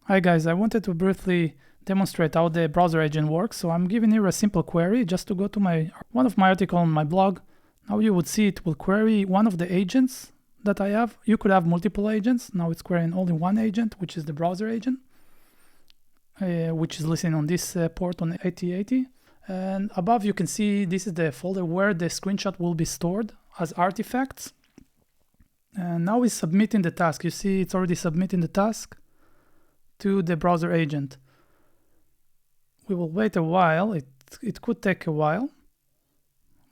Hi guys, I wanted to briefly demonstrate how the browser agent works. So I'm giving here a simple query just to go to one of my articles on my blog. Now you would see it will query one of the agents that I have. You could have multiple agents. Now it's querying only one agent, which is the browser agent, which is listening on this port on AT80. And above you can see this is the folder where the screenshot will be stored as artifacts. And now it's submitting the task. You see it's already submitting the task to the browser agent. We will wait a while. It could take a while,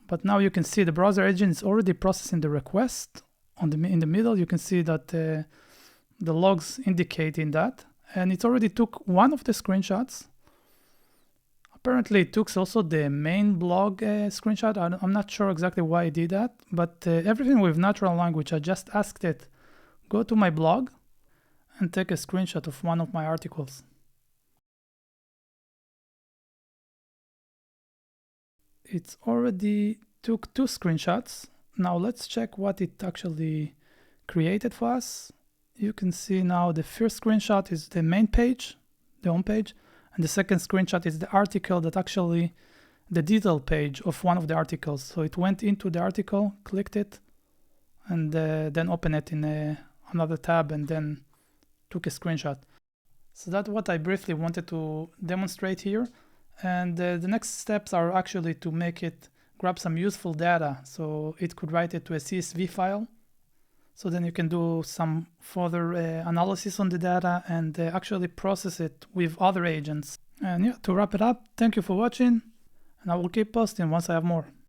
but now you can see the browser agent is already processing the request. In the middle you can see that the logs indicating that, and it already took one of the screenshots. Apparently it took also the main blog screenshot. I'm not sure exactly why it did that, but everything with natural language. I just asked it, go to my blog and take a screenshot of one of my articles. It's already took 2 screenshots. Now let's check what it actually created for us. You can see now the first screenshot is the main page, the home page, and the second screenshot is the article that actually the detail page of one of the articles. So it went into the article, clicked it, and then opened it in another tab and then took a screenshot. So that's what I briefly wanted to demonstrate here. And the next steps are actually to make it grab some useful data. So it could write it to a CSV file. So then you can do some further analysis on the data and actually process it with other agents. And yeah, to wrap it up, thank you for watching, and I will keep posting once I have more.